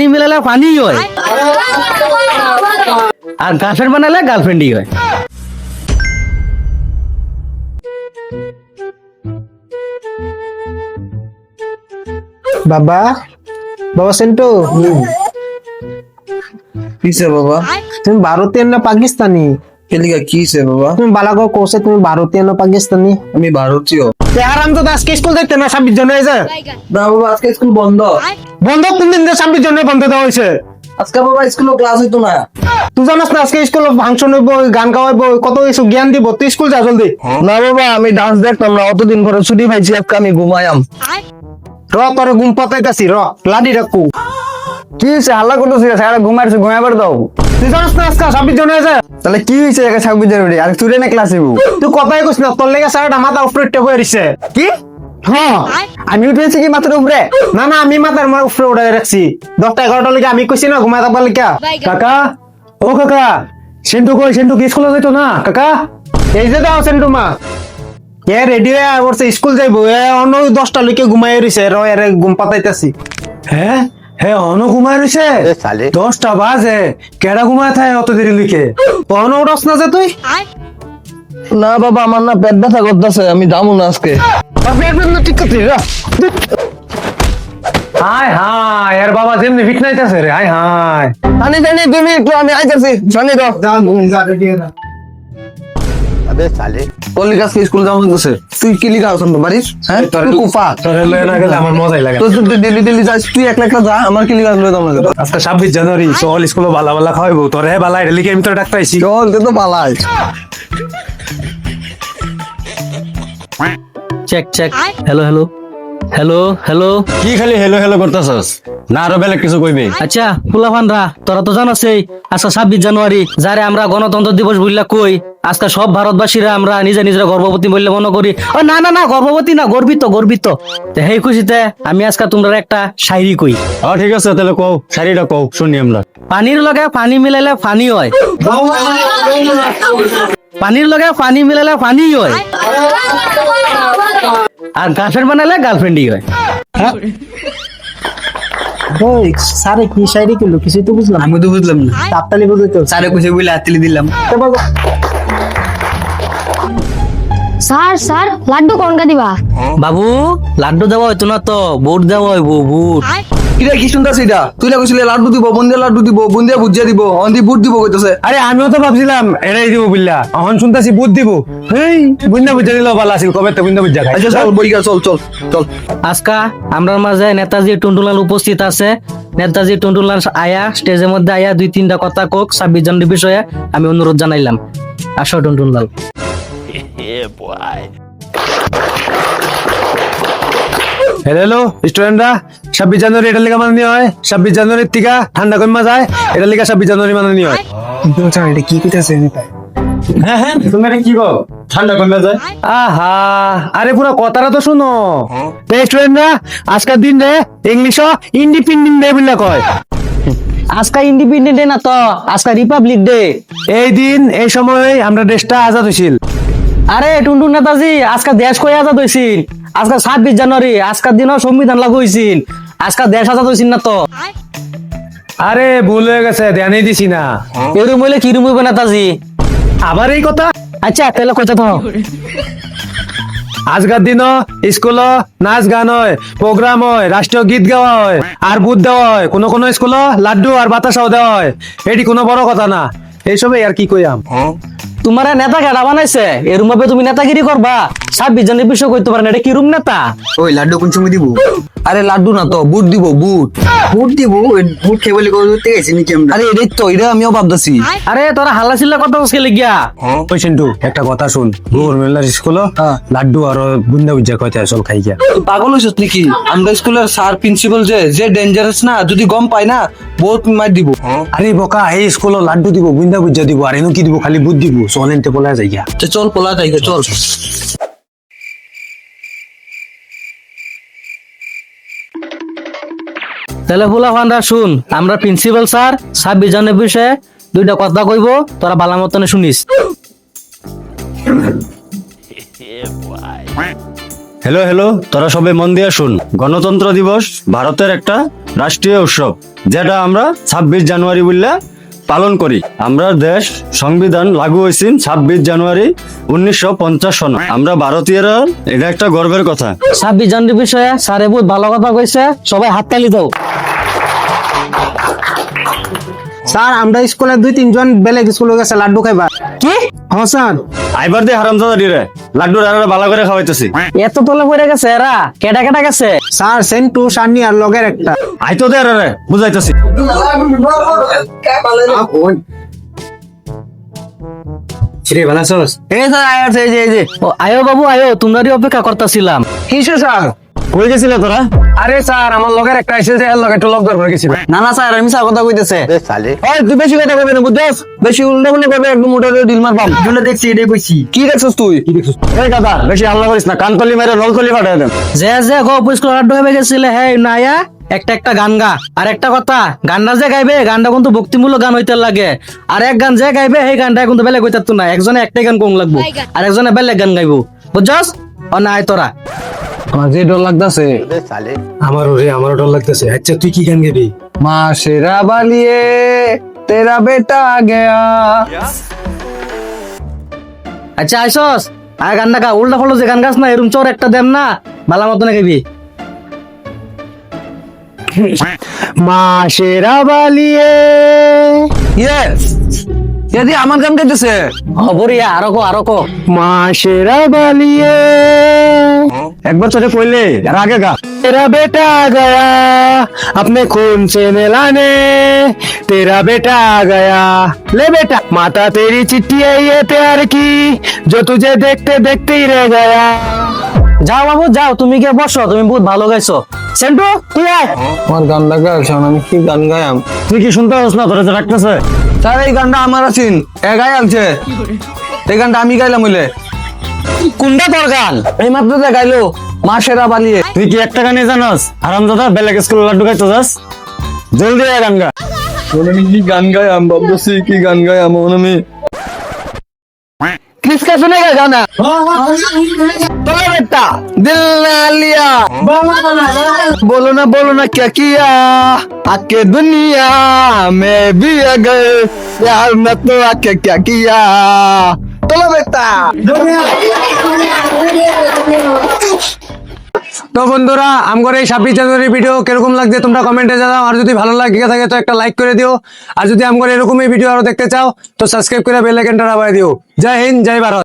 পানি মিলালে পানি হয়, আর গার্লফ্রেন্ড বানালে গার্লফ্রেন্ডই হয়। বাবা, বাবা সেন্টু, কিসে বাবা? তুমি ভারতীয় না পাকিস্তানি? কেলিকা কিসে বাবা? তুমি বালাগো কোসে, তুমি ভারতীয় না পাকিস্তানি? আমি ভারতীয়। আরাম তো আজকে স্কুল দেখতে না 26 জানুয়ারি যে না বাবা, আজকে স্কুল বন্ধ। বন্ধ কোন দিন 26 জানুয়ারি বন্ধ দেওয়া হয়েছে? আজকে বাবা স্কুলে ক্লাস হইতো না। তুই জানাস না আজকে স্কুল ফাংশন হইব, গান গাওয়াইব, কত কিছু জ্ঞান দিব, তুই স্কুল যা জলদি। না বাবা, আমি ডান্স দেখতাম না, অতদিন পরে ছুটি পাইছি, আজকে আমি ঘুমায়াম। তোর ঘুম পাতাইতাছি লাডি রাখু। কি হয়েছে? হাল্লা করতেছি, সারা ঘুমাইছি, ঘুমাইবার দাও। তুই জানাস না আজকে 26 জানুয়ারি যে তাহলে কি হয়েছে? 26 জানুয়ারি আর তুই না ক্লাস হইব? তুই কথাই কইস না, তোর লেগে স্যারটা মাথা উপরে টেপে দিছে। কি? হ্যাঁ, আমি উঠেছি কি মাথার উপরে? না না, আমি মাথার উপরে উঠাই রাখছি। 10টা 11টা লেগে আমি কইছি না ঘুমাই থাকবার লেগে। কাকা, ও কাকা, সেন্টু কই? সেন্টু কি স্কুলে যাইতো না কাকা? এই যে দাও সেন্টু মা, এ রেডি হয়ে বলছে স্কুল যাইবো, এ অন্য 10টা লেগে ঘুমাই রইছে, এর ঘুম পাতাইতাছি। হ্যাঁ হ্যাঁ, অন ঘুমাই রইছে, 10টা বাজে, কেডা ঘুমায় থাকে অত দেরি লিখে? অন উঠস না যে তুই? না বাবা, আমার না পেট ব্যথা করতেছে, আমি যাবো না আজকে। ঠিক আছে। হাই হাই, এর বাবা যেমনি ফিট নাইতাছে রে, হাই হাই। জানি জানি, 2 মিনিট তো আমি আইতাছি, জানি তো। কলি কাছে স্কুল যাওয়া হচ্ছে, তুই কি লিখা আছেন বাড়ির? হ্যাঁ, তুই কুফা। তোরে লয়ে না গেলে আমার মজাই লাগে। তুই ডেলি ডেলি যাস, তুই একলা একলা যা, আমার কি লিখা লয়ে যাও না। আজকে 26 জানুয়ারি, চল স্কুলে বালা বালা খাওয়াইবো তোরে, বালা এটা লিখে আমি তোর ডাক্তার আইছি। চল, তুই তো পালাই। Check check, hello hello hello hello. কি খালি হেলো হেলো করতেছস? না আরো বেলেগ কিছু কইবি? আচ্ছা ফুলাফানরা, তোরা তো জানাসই আজকে 26 জানুয়ারি, যারে আমরা গণতন্ত্র দিবস বললা কই। আজকে সব ভারতবাসীরা আমরা নিজে নিজের গর্ভবতী বললে মনে করি। ও না না না, গর্ভবতী না, গর্বিত গর্বিত। তো সেই খুশিতে আমি আজকে তোমরা একটা শায়রি কই। ঠিক আছে, তাহলে কও, শাড়িটা কও, শুনি আমরা। পানির লগে পানি মিলাইলে পানি হয়, পানির লগে পানি মিলাইলে পানি হয়, আর গার্লফ্রেন্ড বানালে গার্লফ্রেন্ডই হয়। ওই স্যারে কি শায়রি করলো কিছু তো বুঝলাম। আমি তো বুঝলাম না, তাপতালি বুঝাইতো। স্যারে কইছে বলে হাততালি দিলাম। স্যার স্যার লাড্ডু কোনটা দিবা? বাবু, লাড্ডু দেওয়া হইতো না তো, বুট দেওয়া হইব, বুট। কিরা কি শুনতাছিস এটা? তুই না কইছিলি লাড্ডু দিব, বুন্দিয়া লাড্ডু দিব, বুন্দিয়া ভুজিয়া দিব, অন্দি বুট দিব কইতাছে। আরে আমিও তো ভাবছিলাম এটাই দিব বিল্লা, এখন শুনতাছি বুট দিব। এই বুন্দা বুঝা দিল ভালো আছিল, কবে তো বুন্দা বুঝা খাই। আচ্ছা চল বইগা, চল চল চল। আজকা আমরার মাঝে নেতাজি টুনটুলাল উপস্থিত আছে। নেতাজি টুনটুলাল আয়া স্টেজের মধ্যে আয়া 2-3টা কথা কোক 26 জানুয়ারি বিষয়ে আমি অনুরোধ জানাইলাম। আসো টুনটুলাল। হ্যালো স্টুডেন্টরা, 26 জানুয়ারি এটা লেখা মানানি হয়। 26 জানুয়ারির টিকা ঠান্ডা কমা যায়, এটা লেখা 26 জানুয়ারি মানানি হয়। এটা কি কইতাছে? হ্যাঁ হ্যাঁ, তুমি এটা কি কও? ঠান্ডা কমা যায়। আহা, আরে পুরো কথাটা তো শুনো। স্টুডেন্টরা, আজকের দিন রে ইংলিশ ইন্ডিপেন্ডেন্ট ডে বলে কয়। আজকা ইন্ডিপেন্ডেন্ট ডে না তো, আজকা রিপাবলিক ডে। এই দিন এই সময় আমরা দেশটা আজাদ হইছিল। আরে টুনটুন নেতাজি, আজকা দেশ কই আজাদ হইছিল? আজকা 26 জানুয়ারি, আজকার দিনও সংবিধান লাগু হইছিল। আজকা দেশ আজাদ হইছিল না তো। আরে ভুল হয়ে গেছে, ধ্যানই দিছি না। এরম হইলে কি রুম হইবে নেতাজি? আবার এই কথা? আচ্ছা তাহলে কইতে তো। আজকের দিনও স্কুল নাচ গান হয়, প্রোগ্রাম হয়, রাষ্ট্রীয় গীত গাওয়া হয়, আর বুট দেওয়া হয়। কোন কোন স্কুল লাড্ডু আর বাতাসাও দেওয়া হয়। এটি কোনো বড় কথা না, এইসবে আর কি কইয়াম। তোমার নেতা কেডা বানাইছে? এরম ভাবে তুমি নেতাগিরি করবা? 26 জানুয়ারি বিষয় কইতে পারেন, এটা কি রুম নেতা? ওই লাড্ডু কোন সময় দিব? আরে লাড্ডু না তো, বুট দিব, বুট। বুট দিব, ওই বুট খেয়ে বলে করতে গেছি নাকি আমরা? আরে এটাই তো, এটা আমিও ভাবতাছি। আরে তোরা হাল্লা চিল্লা কথা বলছিস গিয়া। ওই চিন্টু, একটা কথা শুন, গভর্নমেন্ট স্কুল লাড্ডু আর বুন্দা বুঝা কইতে চল খাই গিয়া। পাগল হইছিস নাকি? আমরা স্কুলের স্যার প্রিন্সিপাল যে ডেঞ্জারাস না, যদি গম পাই না বহুত মার দিব। আরে বোকা, এই স্কুল লাড্ডু দিব, বুন্দা বুঝা দিব, আর এনো কি দিব? খালি বুট দিব। চল এনতে বলা যাই গিয়া। চল পোলা যাই, চল। তাহলে ফুলাফানরা শুন, আমরা প্রিন্সিপাল স্যার 26 জানুয়ারি বিষয়ে 2টা কথা কইব, তোরা ভালো মতনে শুনিস। হ্যালো হ্যালো, তোরা সবাই মন দিয়ে শুন। গণতন্ত্র দিবস ভারতের একটা রাষ্ট্রীয় উৎসব, যেটা আমরা 26 জানুয়ারি বললে পালন করি। আমরা দেশ সংবিধান লাগু হয়েছে 26 জানুয়ারি 1950 সন। আমরা ভারতীয়রা, এটা একটা গর্বের কথা। 26 জানুয়ারি বিষয়ে স্যারে বহুত ভালো কথা কইছে, সবাই হাততালি দাও। স্যার আমরা স্কুলে 2-3 জন বেলেগ স্কুলে গেছে লাড্ডু খাইবা। কি হ্যাঁ স্যার। আইবার দিয়ে হারামজাদা দিরে লাড্ডু রাড়া ভালো করে খাওয়াইতেছি। এত তলে পড়ে গেছে এরা, কেটা কেটা গেছে? স্যার সেন্টু সানি আর লগের একটা। আইতো দে রে বুঝাইতেছি। রে ভালো আছোস? এই স্যার আয়ার এই যে ও আয়ো বাবু আয়ো, তোমরারই অপেক্ষা করতেছিলাম। কিসে স্যার? কই গেছিলে তোরা? আরে স্যার আমার লগের একটা এসেছে, এর লগে একটু লগ দরকার গেছিল। না না স্যার আমি স্যার কথা কইতেছে ওই তুই বেশি কথা কইবি না বুঝছস, বেশি উল্টা ফুলে কইবে একদম মোটা ডিল মারবাম। জন্য দেখছি এটাই কইছি। কি দেখছস তুই? এই দাদা বেশি হাল্লা করিস না, কানতলি মেরে নলতলি ফাটাই দেন। যে যে গো পুষ্কর লাড্ডু হয়ে গেছিলে, হ্যাঁ নায়া একটা একটা গান গা। আর একটা কথা, গানটা যে গাইবে গানটা কিন্তু ভক্তিমূলক গান হইতে লাগে। আর এক গান যে গাইবে সেই গানটা কিন্তু বেলেগ হইতে না, একজনে একটাই গান কোন লাগবো আর একজনে বেলেগ গান গাইবো, বুঝছস? ও নাই তোরা আমার যে ডর লাগতাছে। আমারও ডর লাগতাছে। আচ্ছা তুই কি গান গাবি? মা শেরা বালিয়ে তেরা বেটা গয়া। আচ্ছা আইসস আর গান গা, উল্টা ফলো যে গান গাছ না এরম চোর একটা দেম না, ভালো মতন গাইবি। মা শেরা বালিয়ে। ইয়েস যদি আমার গান গাইতেছে হবরিয়া আরো কো আরো কো। মা শেরা বালিয়ে একবার তোরে কইলে আর আগে গা। तेरा बेटा आ गया अपने खून से मिलाने, तेरा बेटा आ गया। ले बेटा माता तेरी चिट्ठी है ये प्यार की, जो तुझे देखते देखते ही रह गया। যাও বাবু যাও, তুমি গিয়ে বসো, তুমি বহুত ভালো গাইছো। সেন্টু তুই আয়। আমার গান লাগা আমি কি গান গায়াম? তুই কি শুনতে পাস না? তোরা যে রাখতেছে স্যার এই গানটা আমার আছেন এ গাই আলছে, এই গানটা আমি গাইলাম হইলে। কোনটা তোর গান? এই মাত্র যে গাইলো মা শেরা বালিয়ে। তুই কি একটা গানে জানাস? হারামজাদা বেলেগ স্কুল লাড্ডু খাইতে যাস? জলদি আয় গান গা। আমি কি গান গায়াম ভাবতেছি, কি গান গায়াম আমি। किसका सुनेगा गाना? তোরা বেটা দিল না লিয়া, बोलो ना क्या किया, आके दुनिया में भी अगर यार मैं तो आके क्या किया। তোরা বেটা। তো বন্ধুরা আমগর এই 26 জানুয়ারি ভিডিও কিরকম লাগছে তোমরা কমেন্টে জানাও। আর যদি ভালো লাগে থাকে তো একটা লাইক করে দিও। আর যদি আমগর এরকমই ভিডিও আরো দেখতে চাও তো সাবস্ক্রাইব করে বেল আইকনটা দাবায় দিও। জয় হিন্দ, জয় ভারত।